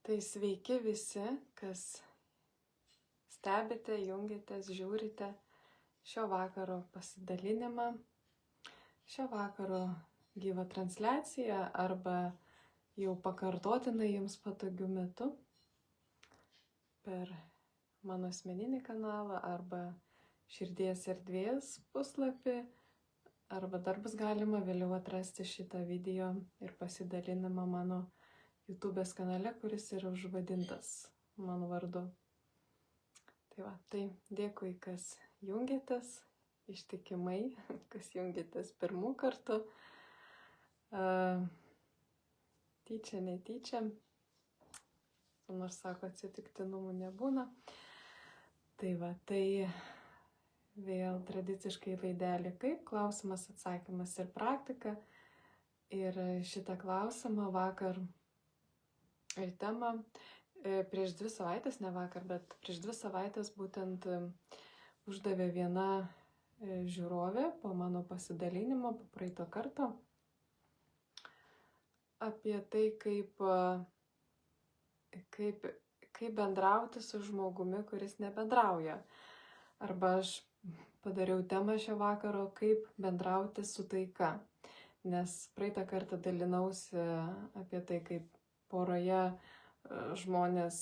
Tai sveiki visi, kas stebite, jungiatės, žiūrite šio vakaro pasidalinimą, šio vakaro gyvą transliaciją arba jau pakartotinai jums patogiu metu per mano asmeninį kanalą arba širdies erdvės puslapį, arba dar bus galima vėliau atrasti šitą video ir pasidalinimą mano YouTube'ės kanale, kuris yra užvadintas mano vardu. Tai dėkui, kas jungiatės ištikimai, kas jungiatės pirmų kartų, tyčia, netyčia, nors sako, atsitiktinumų nebūna. Tai vėl tradiciškai laidelė kaip klausimas, atsakymas ir praktika. Ir šitą klausimą vakar ir temą prieš 2 savaitės, ne vakar, bet prieš 2 savaitės būtent uždavė viena žiūrovė po mano pasidalinimo, po praeito karto, apie tai, kaip bendrauti su žmogumi, kuris nebendrauja. Arba aš padariau temą šio vakaro, kaip bendrauti su taika. Nes praeitą kartą dalinausi apie tai, kaip poroje žmonės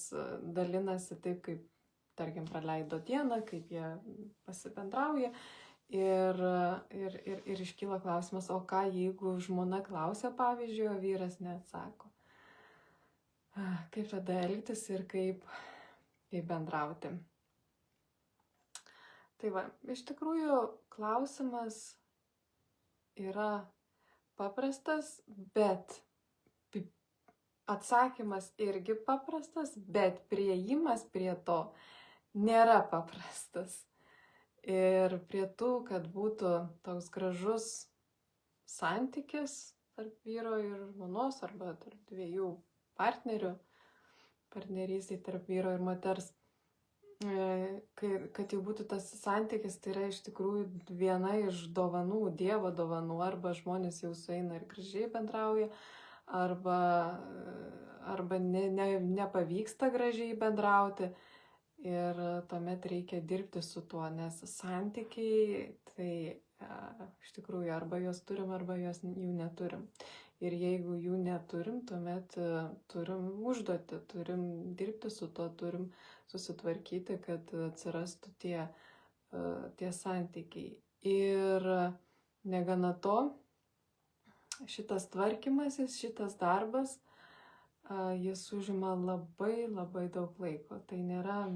dalinasi taip, kaip, tarkim, praleido dieną, kaip jie pasibendrauja. Ir iškyla klausimas, o ką jeigu žmona klausia, pavyzdžiui, o vyras neatsako? Kaip tada elgtis ir kaip bendrauti? Tai va, iš tikrųjų klausimas yra paprastas, bet atsakymas irgi paprastas, bet priėjimas prie to nėra paprastas. Ir prie tų, kad būtų toks gražus santykis tarp vyro ir žmonos arba tarp dviejų partnerių, partnerystė tarp vyro ir moters, kad jau būtų tas santykis, tai yra iš tikrųjų viena iš dovanų, Dievo dovanų, arba žmonės jau sueina ir gražiai bendrauja, arba nepavyksta gražiai bendrauti ir tuomet reikia dirbti su tuo, nes santykiai tai iš tikrųjų arba juos turim, arba jų neturim. Ir jeigu jų neturim, tuomet turim užduoti, turim dirbti su tuo, turim susitvarkyti, kad atsirastų tie santykiai. Ir negana to, šitas tvarkymasis, šitas darbas, jis užima labai labai daug laiko. Tai nėra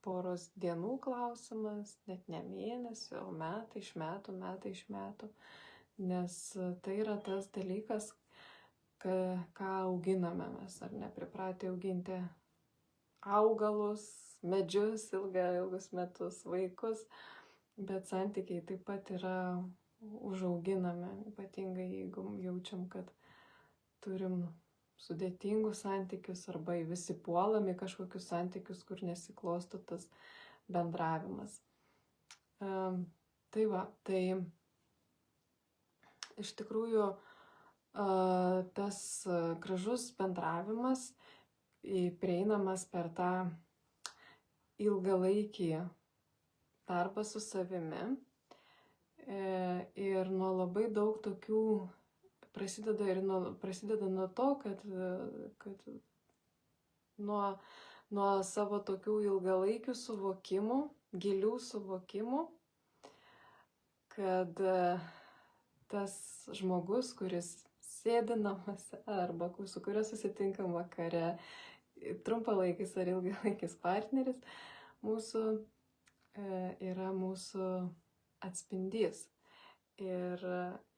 poros dienų klausimas, net ne mėnesio, o metai iš metų. Nes tai yra tas dalykas, ką auginame mes, ar ne, pripratę auginti augalus, medžius ilgus metus, vaikus, bet santykiai taip pat yra užauginame, ypatingai jeigu jaučiam, kad turim sudėtingus santykius arba visi puolami kažkokius santykius, kur nesiklosto tas bendravimas. Tai iš tikrųjų tas gražus bendravimas prieinamas per tą ilgalaikį darbą su savimi. Ir nuo labai daug tokių prasideda nuo to, kad nuo savo tokių ilgalaikių suvokimų, gilių suvokimų, kad tas žmogus, kuris sėdi namuose arba su kuriuo susitinkam vakare, trumpalaikis ar ilgalaikis partneris, mūsų yra mūsų atspindys. Ir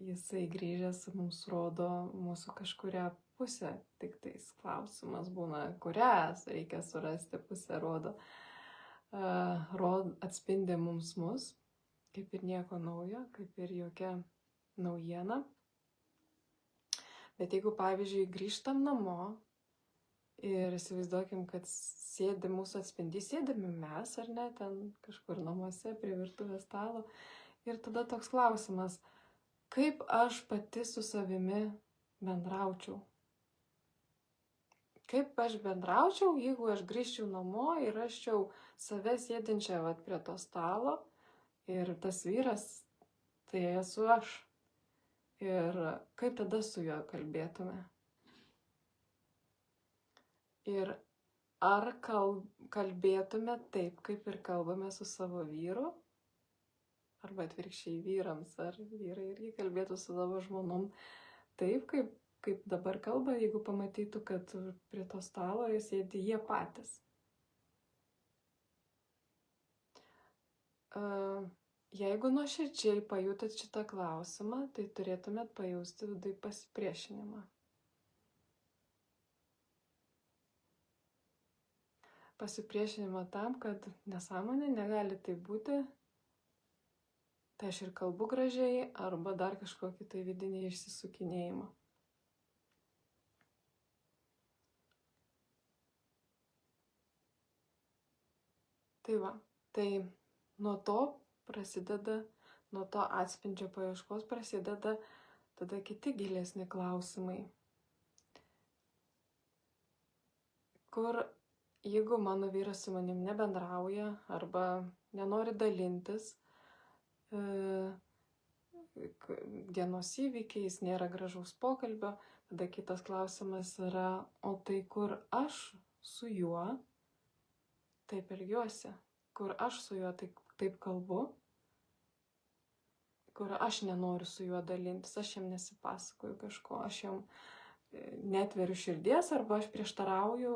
jisai grįžęs mums rodo mūsų kažkurią pusę. Tik tais klausimas būna, kurią reikia surasti, pusę rodo. Atspindi mus, kaip ir nieko naujo, kaip ir jokia naujiena. Bet jeigu, pavyzdžiui, grįžtam namo ir įsivaizduokim, kad sėdi mūsų atspindys, sėdime mes, ar ne, ten kažkur namuose prie virtuvės stalo. Ir tada toks klausimas, kaip aš pati su savimi bendraučiau? Kaip aš bendraučiau, jeigu aš grįžčiau namo ir rasčiau save sėdinčią prie to stalo ir tas vyras, tai esu aš. Ir kaip tada su juo kalbėtume? Ir ar kalbėtume taip, kaip ir kalbame su savo vyru? Arba atvirkščiai vyrams, ar vyrai irgi kalbėtų su savo žmonom taip, kaip dabar kalba, jeigu pamatytų, kad prie to stalo sėdi jie patys. Jeigu nuoširdžiai pajutot šitą klausimą, tai turėtumėt pajausti vidui pasipriešinimą. Pasipriešinimą tam, kad nesąmonė negali tai būti, tai aš ir kalbu gražiai, arba dar kažkokį tai vidinį išsisukinėjimą. Tai va, tai nuo to prasideda, nuo to atspindžio paieškos prasideda tada kiti gilesni klausimai. Kur, jeigu mano vyras su manim nebendrauja arba nenori dalintis dienos įvykiais, nėra gražaus pokalbio, tada kitas klausimas yra, o tai kur aš su juo taip elgiuosi, kur aš su juo taip kalbu, kur aš nenoriu su juo dalintis, aš jam nesipasakoju kažko, aš jam netveriu širdies arba aš prieštarauju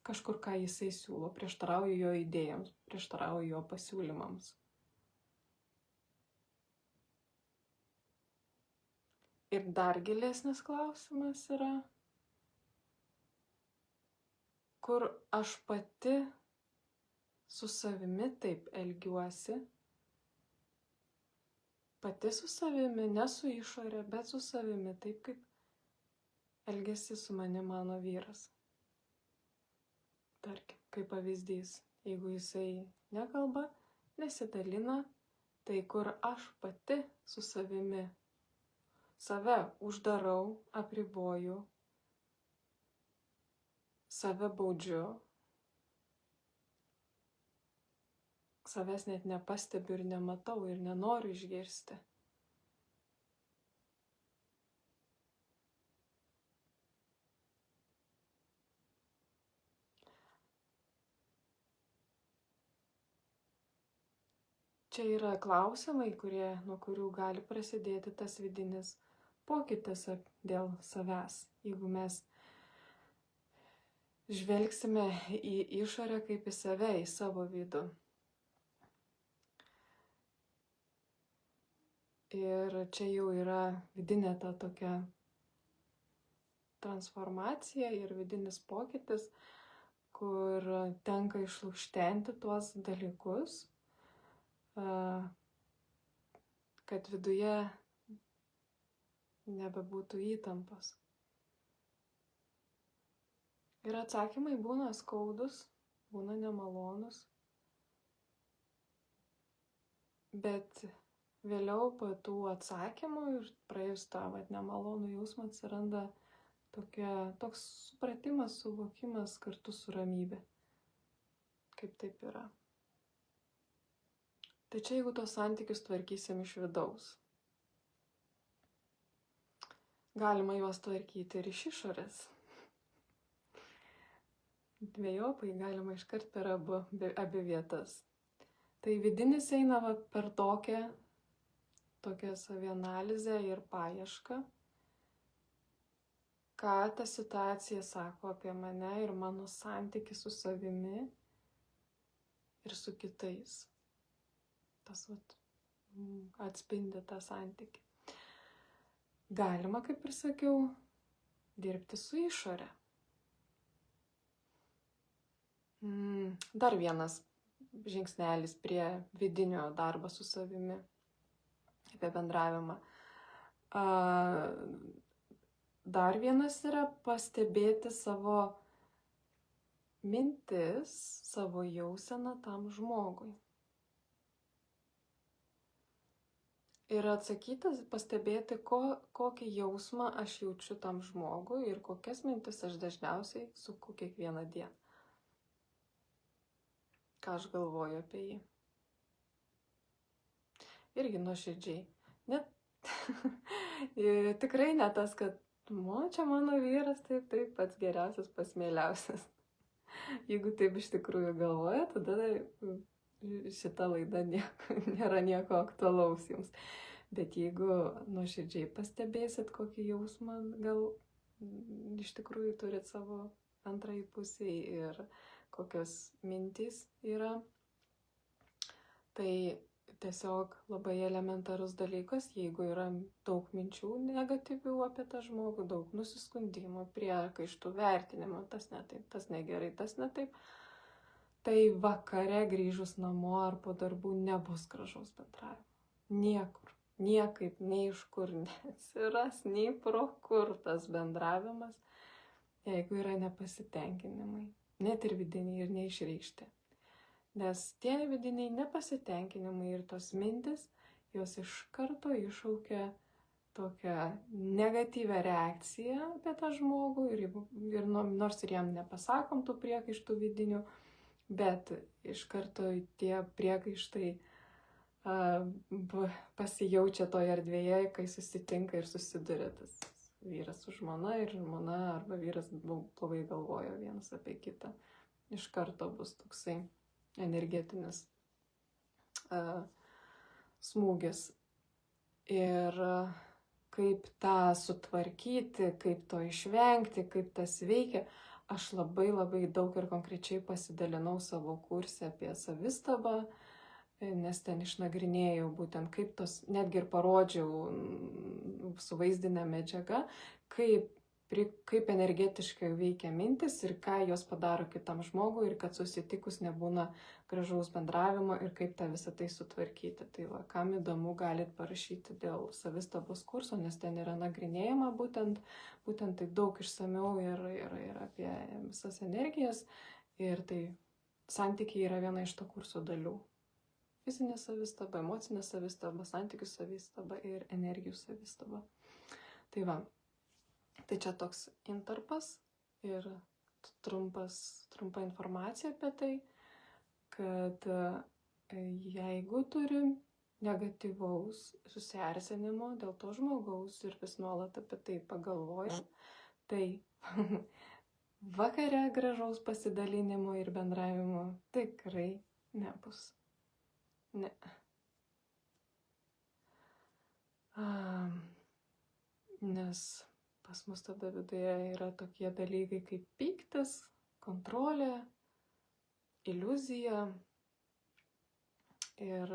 kažkur, ką jisai siūlo, prieštarauju jo idėjams, prieštarauju jo pasiūlymams. Ir dar gilesnis klausimas yra, kur aš pati su savimi taip elgiuosi, pati su savimi, ne su išorė, bet su savimi, taip kaip elgesi su manimi mano vyras. Tarkim, kaip pavyzdys, jeigu jisai nekalba, nesidalina, tai kur aš pati su savimi save uždarau, apriboju, save baudžiu, savęs net nepastebiu ir nematau ir nenoriu išgirsti. Čia yra klausimai, nuo kurių gali prasidėti tas vidinis pokytis dėl savęs. Jeigu mes žvelgsime į išorę kaip į save, į savo vidų. Ir čia jau yra vidinė ta tokia transformacija ir vidinis pokytis, kur tenka išlukštenti tuos dalykus, kad viduje nebebūtų įtampos. Ir atsakymai būna skaudus, būna nemalonus, bet vėliau po tų atsakymų ir praėjus tą nemalonų jausmą atsiranda toks supratimas, suvokimas kartu su ramybė, kaip taip yra. Tai čia jeigu tos santykius tvarkysim iš vidaus. Galima juos tvarkyti ir iš išorės. Dvejopai galima iškart per abi vietas. Tai vidinis eina per tokią savianalizę ir paiešką, ką ta situacija sako apie mane ir mano santykį su savimi ir su kitais. Tas atspindi tą santykį. Galima, kaip ir sakiau, dirbti su išorė. Dar vienas žingsnelis prie vidinio darbo su savimi, apie bendravimą. Dar vienas yra pastebėti savo mintis, savo jauseną tam žmogui. ir atsakyti, pastebėti, kokį jausmą aš jaučiu tam žmogui ir kokias mintis aš dažniausiai suku kiekvieną dieną. Ką aš galvoju apie jį. Irgi nuoširdžiai. Net tikrai ne tas, kad čia mano vyras, taip, pats geriausias, pats mieliausias. Jeigu taip iš tikrųjų galvoja, tada šita laida nėra nieko aktualaus jums. Bet jeigu nuoširdžiai pastebėsit, kokį jausmą gal iš tikrųjų turit savo antrai pusiai ir kokios mintys yra, tai tiesiog labai elementarus dalykas, jeigu yra daug minčių negatyvių apie tą žmogų, daug nusiskundimų, priekaištų, vertinimo, tas ne taip, tas negerai, tas ne taip, tai vakare grįžus namo ar po darbų nebus gražaus bendravimo. Niekur, niekaip, nei iš kur neatsiras, nei pro kur tas bendravimas, jeigu yra nepasitenkinimai, net ir vidiniai ir neišreikšti. Nes tie vidiniai nepasitenkinimai ir tos mintis, jos iš karto iššaukia tokią negatyvę reakciją apie tą žmogų ir nors ir jam nepasakom tų priekaištų vidinių, bet iš karto tie priekaištai pasijaučia toje erdvėje, kai susitinka ir susiduria tas vyras su žmona ir žmona arba vyras blogai galvoja vienas apie kitą. Iš karto bus toksai energetinis smūgis. Ir kaip tą sutvarkyti, kaip to išvengti, kaip tas veikia, aš labai daug ir konkrečiai pasidalinau savo kurse apie savistabą, nes ten išnagrinėjau būtent kaip tos, netgi ir parodžiau su vaizdinė medžiaga, kaip energetiškai veikia mintis ir ką jos padaro kitam žmogui ir kad susitikus nebūna gražaus bendravimo ir kaip tą visą tai sutvarkyti. Tai va, kam įdomu, galit parašyti dėl savistabos kurso, nes ten yra nagrinėjama būtent tai daug išsamiau ir apie visas energijas. Ir tai santykiai yra viena iš to kurso dalių. Fizinė savistaba, emocinė savistaba, santykių savistaba ir energijų savistaba. Tai va. Tai čia toks intarpas ir trumpa informacija apie tai, kad jeigu turim negatyvaus susierzinimo dėl to žmogaus ir vis nuolat apie tai pagalvoja, tai vakare gražaus pasidalinimo ir bendravimo tikrai nebus. Ne. Nes pas mus tada viduje yra tokie dalykai kaip pyktis, kontrolė, iliuzija ir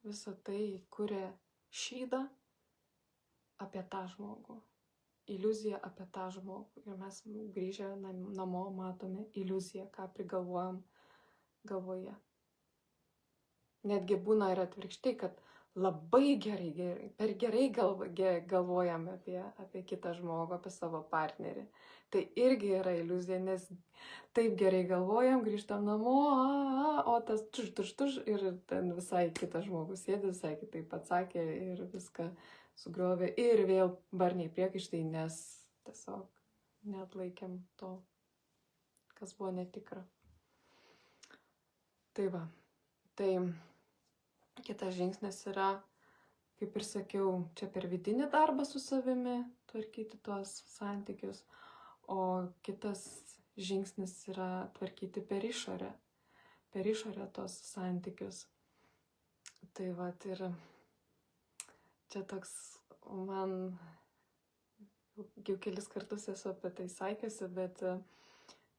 visa tai kuria šydą apie tą žmogų. Iliuzija apie tą žmogų. Ir mes grįžę namo matome iliuziją, ką prigalvojam galvoje. Netgi būna ir atvirkščiai, kad labai per gerai galvojam apie kitą žmogų, apie savo partnerį. Tai irgi yra iliuzija, nes taip gerai galvojam, grįžtam namo, o tas tuž ir ten visai kitas žmogus sėdi, visai kitaip atsakė ir viską sugriovė. Ir vėl barniai priekaištai, nes tiesiog neatlaikėm to, kas buvo netikra. Tai va, tai kitas žingsnis yra, kaip ir sakiau, čia per vidinį darbą su savimi tvarkyti tuos santykius, o kitas žingsnis yra tvarkyti per išorę tos santykius. Tai vat ir čia toks, man jau kelis kartus esu apie tai sakiusi, bet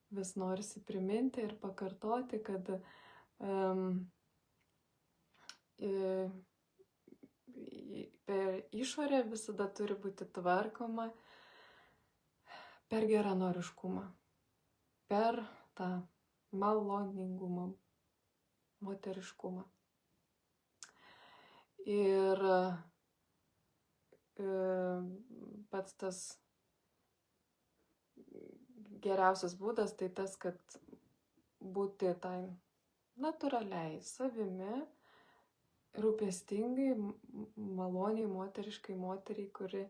vis norisi priminti ir pakartoti, kad per išorę visada turi būti tvarkoma per geranoriškumą, per tą maloningumą, moteriškumą. Ir pats tas geriausias būdas tai tas, kad būti tai natūraliai savimi, rūpestingai, maloniai, moteriškai moteriai, kuriai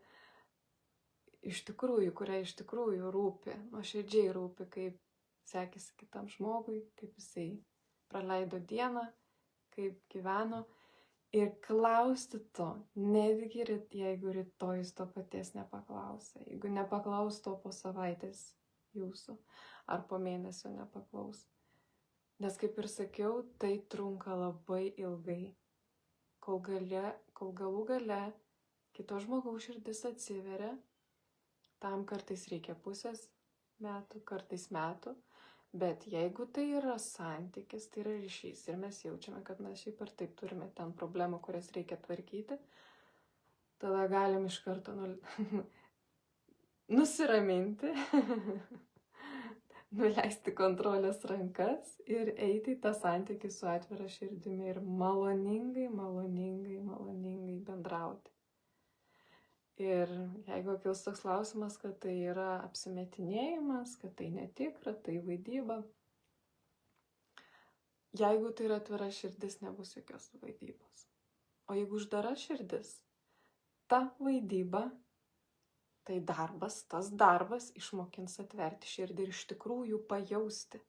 iš tikrųjų rūpi, nuoširdžiai rūpi, kaip sekėsi kitam žmogui, kaip jisai praleido dieną, kaip gyveno. Ir klausti to, netgi jeigu rytoj jis to paties nepaklausia, jeigu nepaklaus to po savaitės jūsų, ar po mėnesio nepaklaus. Nes kaip ir sakiau, tai trunka labai ilgai, kol galų gale kito žmogaus širdis atsiveria. Tam kartais reikia pusės metų, kartais metų, bet jeigu tai yra santykis, tai yra ryšys ir mes jaučiame, kad mes šiaip ar taip turime ten problemų, kurias reikia tvarkyti, tada galim iš karto nusiraminti, nuleisti kontrolės rankas ir eiti į tą santykį su atvira širdimi ir maloningai bendrauti. Ir jeigu kils toks klausimas, kad tai yra apsimetinėjimas, kad tai netikra, tai vaidyba, jeigu tai yra atvira širdis, nebus jokios vaidybos. O jeigu uždara širdis, ta vaidyba, tai tas darbas išmokins atverti širdį ir iš tikrųjų pajausti.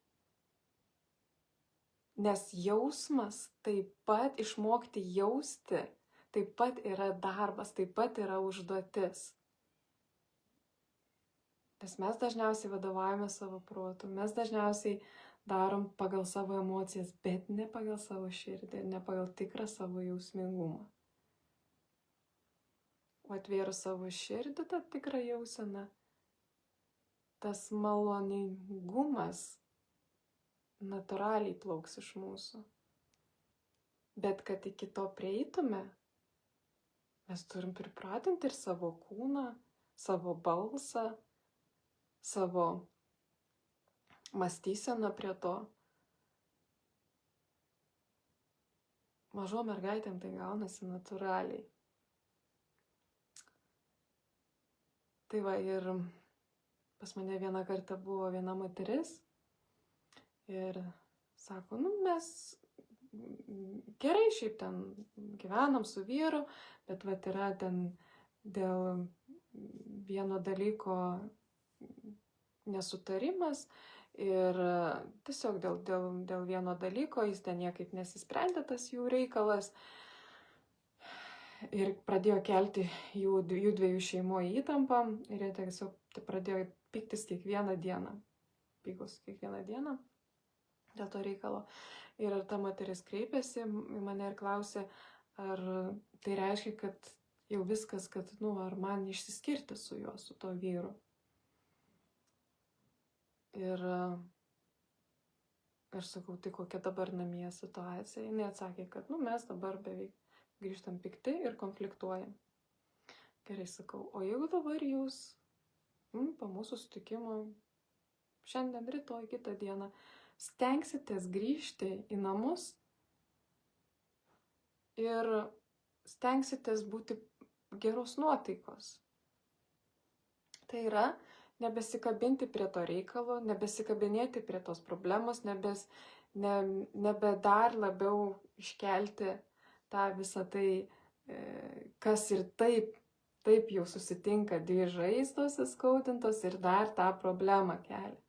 Nes jausmas taip pat išmokti jausti, taip pat yra darbas, taip pat yra užduotis. Nes mes dažniausiai vadovaujame savo protu, mes dažniausiai darom pagal savo emocijas, bet ne pagal savo širdį, ne pagal tikrą savo jausmingumą. O atvėrus savo širdį, tą tikrą jauseną, tas maloningumas natūraliai plauks iš mūsų. Bet kad iki to prieitume, mes turim pripratinti ir savo kūną, savo balsą, savo mąstyseną prie to. Mažom mergaitėm tai gaunasi natūraliai. Tai va, ir pas mane vieną kartą buvo viena moteris ir sako, mes gerai šiaip ten gyvenam su vyru, bet vat yra ten dėl vieno dalyko nesutarimas ir tiesiog dėl vieno dalyko jis ten niekaip nesisprendė, tas jų reikalas. Ir pradėjo kelti jų dviejų šeimoje įtampą ir jie tiesiog pradėjo pyktis kiekvieną dieną. Pykos kiekvieną dieną dėl to reikalo. Ir ta moteris kreipėsi į mane ir klausė, ar tai reiškia, kad jau viskas, kad, ar man išsiskirti su juo, su to vyru. Ir aš sakau, tai kokia dabar namie situacija. Jis atsakė, kad, mes dabar beveik grįžtam pikti ir konfliktuojam. Gerai, sakau, o jeigu dabar jūs po mūsų sutikimo šiandien, rytoj, kitą dieną stengsitės grįžti į namus ir stengsitės būti geros nuotaikos. Tai yra nebesikabinti prie to reikalo, nebesikabinėti prie tos problemos, nebe dar labiau iškelti tą visą tai, kas ir taip jau susitinka dvi žaizdos įskaudintos ir dar tą problemą kelia.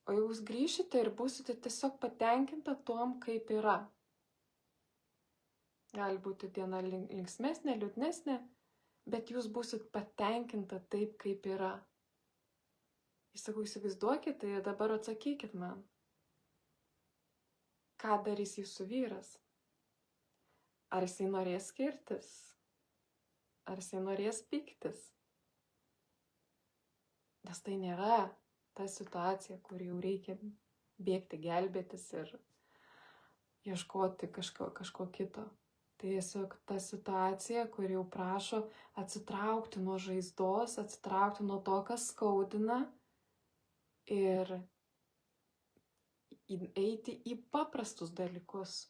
O jūs grįšite ir būsite tiesiog patenkinta tuom, kaip yra. Gali būti diena linksmesnė, liūdnesnė, bet jūs būsit patenkinta taip, kaip yra. Jis sakau, įsivaizduokit, tai dabar atsakykit man. Ką darys jūsų vyras? Ar jisai norės skirtis? Ar jisai norės pyktis? Nes tai nėra ta situacija, kur jau reikia bėgti, gelbėtis ir ieškoti kažko kito. Tai tiesiog ta situacija, kur jau prašo atsitraukti nuo žaizdos, atsitraukti nuo to, kas skaudina ir eiti į paprastus dalykus.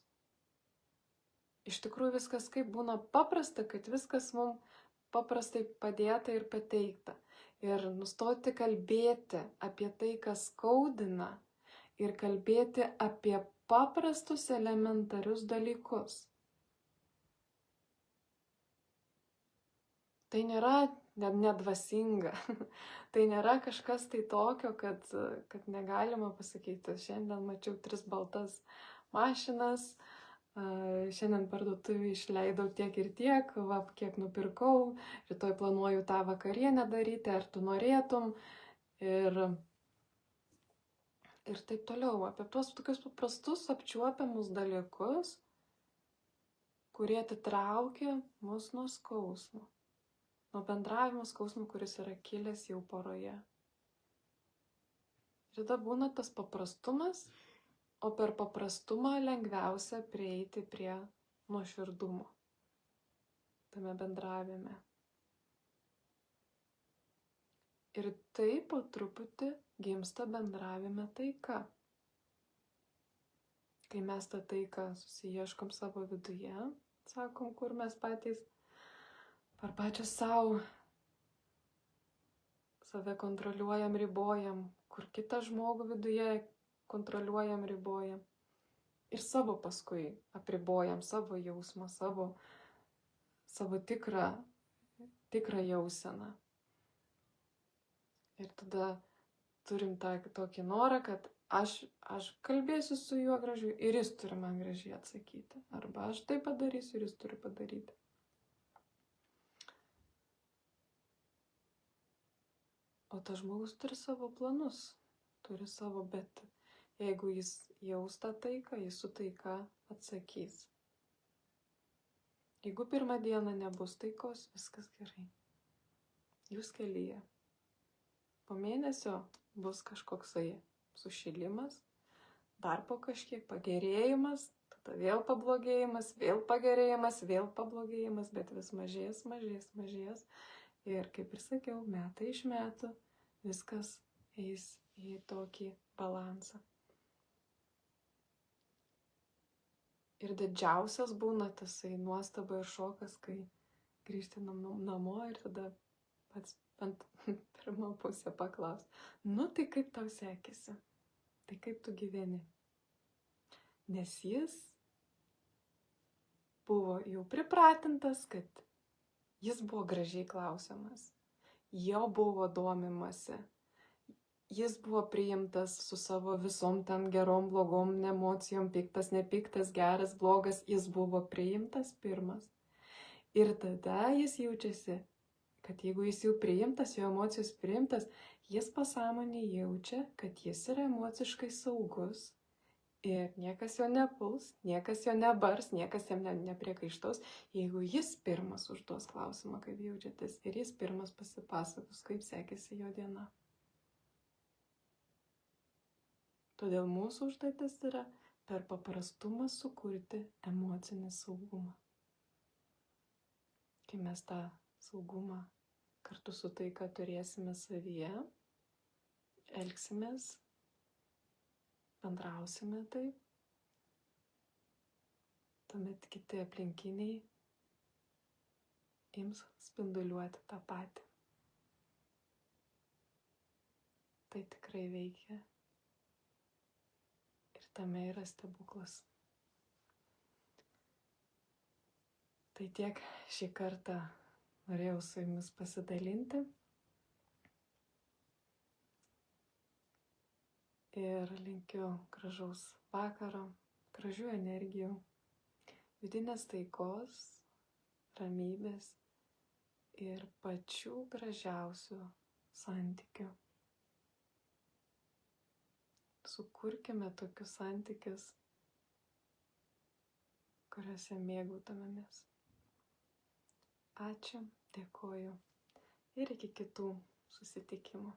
Iš tikrųjų viskas kaip būna paprasta, kad viskas mums paprastai padėta ir pateikta. Ir nustoti kalbėti apie tai, kas skaudina ir kalbėti apie paprastus elementarius dalykus. Tai nėra nedvasinga, tai nėra kažkas tai tokio, kad negalima pasakyti, šiandien mačiau 3 baltas mašinas, šiandien parduotuvį išleidau tiek ir tiek, va, kiek nupirkau, rytoj planuoju tą vakarienę daryti, ar tu norėtum, ir taip toliau, apie tuos tokius paprastus apčiuopiamus dalykus, kurie atitraukia mus nuo skausmo, nuo bendravimo skausmo, kuris yra kilęs jau poroje. Ir tada būna tas paprastumas, o per paprastumą lengviausia prieiti prie nuoširdumo tame bendravime. Ir taip po truputį gimsta bendravime taika. Kai mes tą taiką susiieškom savo viduje, sakom, kur mes patys per pačią save kontroliuojam, ribojam, kur kitą žmogų viduje kontroliuojam, ribojam. Ir savo paskui apribojam savo jausmą, savo tikrą jauseną. Ir tada turim tokį norą, kad aš kalbėsiu su juo gražiai ir jis turi man gražiai atsakyti. Arba aš tai padarysiu ir jis turi padaryti. O tas žmogus turi savo planus, turi savo, bet jeigu jis jaus tą taiką, jis su taika atsakys. Jeigu pirmą dieną nebus taikos, viskas gerai. Jūs kelyje. Po mėnesio bus kažkoksai sušilimas, dar po kažkiek pagerėjimas, tada vėl pablogėjimas, vėl pagerėjimas, vėl pablogėjimas, bet vis mažės. Ir kaip ir sakiau, metai iš metų viskas eis į tokį balansą. Ir didžiausias būna tasai nuostaba ir šokas, kai grįžti namo ir tada pats ant pirmą pusę paklaus, tai kaip tau sekėsi, tai kaip tu gyveni. Nes jis buvo jau pripratintas, kad jis buvo gražiai klausiamas, jo buvo domimasi, jis buvo priimtas su savo visom ten gerom, blogom emocijom, piktas, nepiktas, geras, blogas, jis buvo priimtas pirmas. Ir tada jis jaučiasi, kad jeigu jis jau priimtas, jo emocijos priimtas, jis pasąmonėje jaučia, kad jis yra emociškai saugus ir niekas jo nepuls, niekas jo nebars, niekas jam nepriekaištaus, jeigu jis pirmas užduos klausimą, kaip jaučiatės, ir jis pirmas pasipasakos, kaip sekėsi jo diena. Todėl mūsų užduotis yra per paprastumą sukurti emocinį saugumą. Kai mes tą saugumą kartu su taika turėsime savyje, elgsimės, bendrausime taip, tuomet kiti aplinkiniai ims spinduliuoti tą patį. Tai tikrai veikia ir tame yra stebuklas. Tai tiek šį kartą norėjau su jumis pasidalinti. Ir linkiu gražaus vakaro, gražių energijų, vidinės taikos, ramybės ir pačių gražiausių santykių. Sukurkime tokius santykius, kuriuose mėgautumėmės. Ačiū, dėkoju ir iki kitų susitikimų.